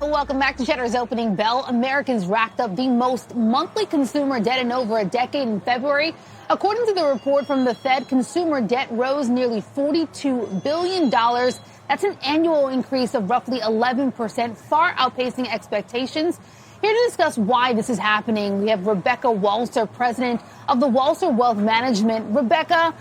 Welcome back to Cheddar's opening bell. Americans racked up the most monthly consumer debt in over a decade in February. According to the report from the Fed, consumer debt rose nearly $42 billion. That's an annual increase of roughly 11%, far outpacing expectations. Here to discuss why this is happening, we have Rebecca Walser, president of the Walser Wealth Management. Rebecca,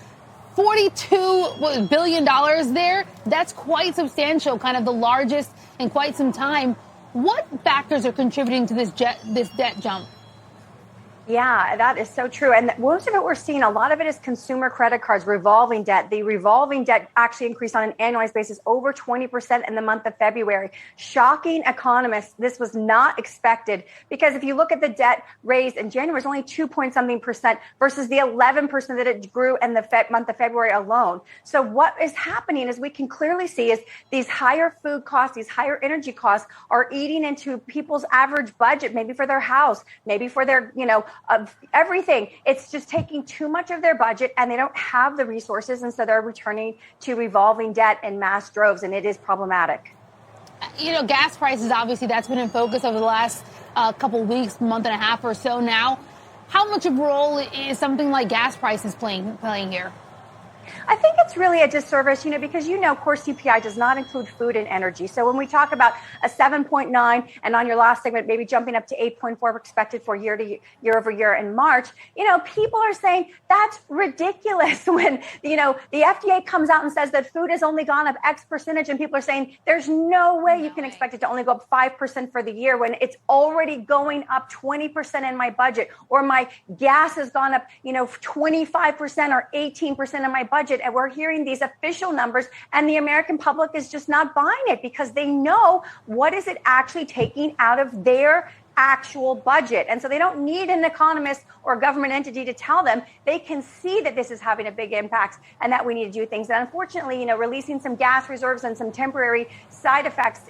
$42 billion there. That's quite substantial, kind of the largest in quite some time. What factors are contributing to this debt jump? Yeah, that is so true. And most of it we're seeing, a lot of it is consumer credit cards, revolving debt. The revolving debt actually increased on an annualized basis over 20% in the month of February. Shocking economists. This was not expected because if you look at the debt raised in January, it's only 2% versus the 11% that it grew in the month of February alone. So what is happening is we can clearly see is these higher food costs, these higher energy costs are eating into people's average budget, maybe for their house, maybe for their, of everything. It's just taking too much of their budget and they don't have the resources. And so they're returning to revolving debt in mass droves. And it is problematic. Gas prices, obviously, that's been in focus over the last couple of weeks, month and a half or so now. How much of a role is something like gas prices playing here? I think it's really a disservice, because, core CPI does not include food and energy. So when we talk about a 7.9 and on your last segment, maybe jumping up to 8.4 expected for year over year in March, people are saying that's ridiculous when, the FDA comes out and says that food has only gone up X percentage and people are saying there's no way you can expect it to only go up 5% for the year when it's already going up 20% in my budget, or my gas has gone up, 25% or 18% in my budget. And we're hearing these official numbers and the American public is just not buying it because they know what is it actually taking out of their actual budget. And so they don't need an economist or a government entity to tell them. They can see that this is having a big impact and that we need to do things. And unfortunately, releasing some gas reserves and some temporary side effects,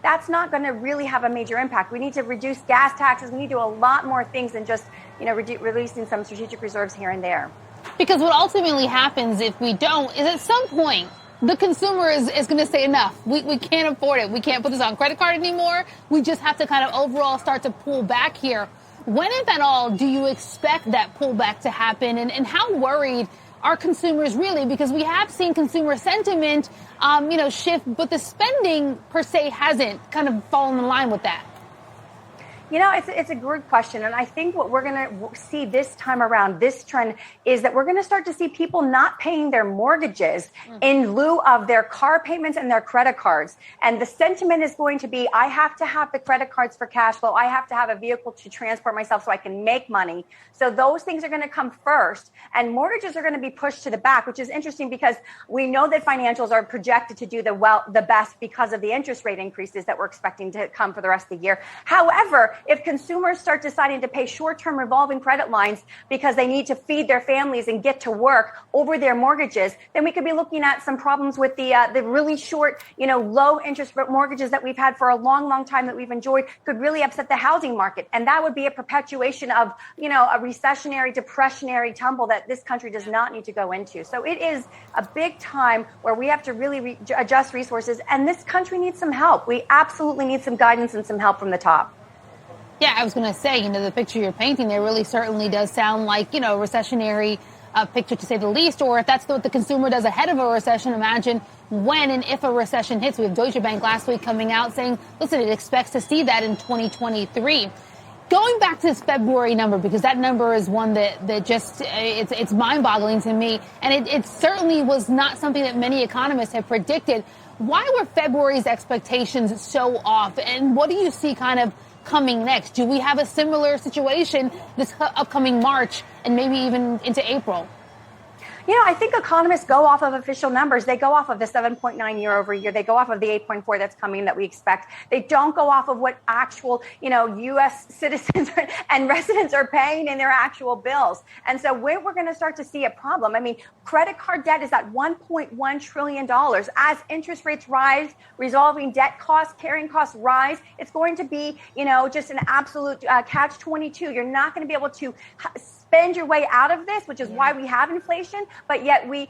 that's not going to really have a major impact. We need to reduce gas taxes. We need to do a lot more things than just, releasing some strategic reserves here and there. Because what ultimately happens if we don't is at some point the consumer is going to say enough. We can't afford it. We can't put this on credit card anymore. We just have to kind of overall start to pull back here. When, if at all, do you expect that pullback to happen? And how worried are consumers really? Because we have seen consumer sentiment, shift, but the spending per se hasn't kind of fallen in line with that. It's a good question. And I think what we're going to see this time around, this trend, is that we're going to start to see people not paying their mortgages in lieu of their car payments and their credit cards. And the sentiment is going to be, I have to have the credit cards for cash flow. I have to have a vehicle to transport myself so I can make money. So those things are going to come first. And mortgages are going to be pushed to the back, which is interesting because we know that financials are projected to do the best because of the interest rate increases that we're expecting to come for the rest of the year. However, if consumers start deciding to pay short-term revolving credit lines because they need to feed their families and get to work over their mortgages, then we could be looking at some problems with the really short, low interest mortgages that we've had for a long, long time that we've enjoyed could really upset the housing market. And that would be a perpetuation of, a recessionary, depressionary tumble that this country does not need to go into. So it is a big time where we have to really adjust resources. And this country needs some help. We absolutely need some guidance and some help from the top. Yeah, I was going to say, the picture you're painting there really certainly does sound like, a recessionary picture to say the least. Or if that's what the consumer does ahead of a recession, imagine when and if a recession hits. We have Deutsche Bank last week coming out saying, listen, it expects to see that in 2023. Going back to this February number, because that number is one that just, it's mind-boggling to me. And it certainly was not something that many economists have predicted. Why were February's expectations so off? And what do you see kind of coming next? Do we have a similar situation this upcoming March and maybe even into April? I think economists go off of official numbers. They go off of the 7.9 year over year. They go off of the 8.4 that's coming that we expect. They don't go off of what actual, U.S. citizens and residents are paying in their actual bills. And so we're going to start to see a problem. I mean, credit card debt is at $1.1 trillion. As interest rates rise, resolving debt costs, carrying costs rise, it's going to be, just an absolute catch-22. You're not going to be able to spend your way out of this, which is why we have inflation, but yet we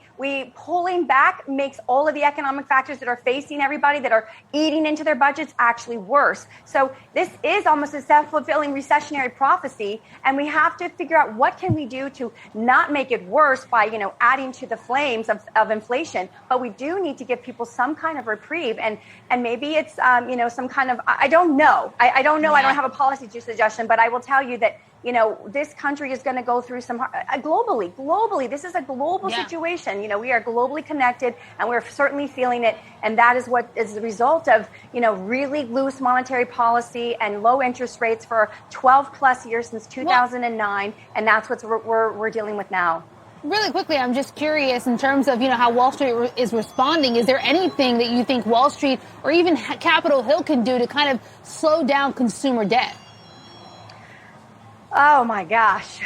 pulling back makes all of the economic factors that are facing everybody that are eating into their budgets actually worse. So this is almost a self-fulfilling recessionary prophecy, and we have to figure out what can we do to not make it worse by, adding to the flames of inflation. But we do need to give people some kind of reprieve, and maybe it's some kind of, I don't know. I don't know. I don't have a policy suggestion, but I will tell you that this country is going to go through some globally. This is a global situation. We are globally connected, and we're certainly feeling it. And that is what is the result of, really loose monetary policy and low interest rates for 12 plus years since 2009. And that's what we're dealing with now. Really quickly, I'm just curious in terms of, how Wall Street is responding. Is there anything that you think Wall Street or even Capitol Hill can do to kind of slow down consumer debt? Oh my gosh.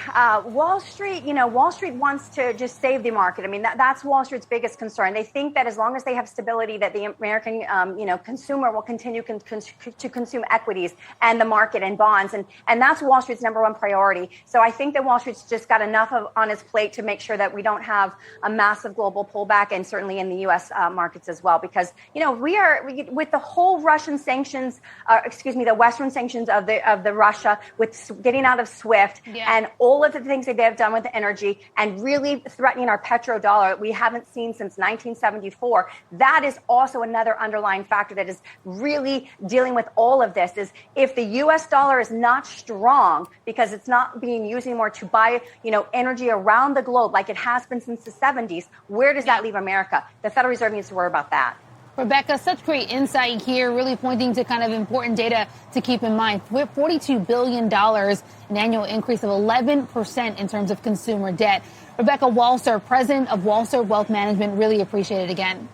Wall Street wants to just save the market. I mean, that's Wall Street's biggest concern. They think that as long as they have stability, that the American, consumer will continue to consume equities and the market and bonds. And that's Wall Street's number one priority. So I think that Wall Street's just got enough on its plate to make sure that we don't have a massive global pullback, and certainly in the U.S. Markets as well, because, with the whole Russian sanctions, the Western sanctions of the Russia, with getting out of SWIFT and all of the things that they have done with the energy and really threatening our petrodollar that we haven't seen since 1974. That is also another underlying factor that is really dealing with all of this. Is if the U.S. dollar is not strong because it's not being used anymore to buy, energy around the globe like it has been since the 70s, where does that leave America? The Federal Reserve needs to worry about that. Rebecca, such great insight here, really pointing to kind of important data to keep in mind. We're $42 billion, an annual increase of 11% in terms of consumer debt. Rebecca Walser, president of Walser Wealth Management, really appreciate it again.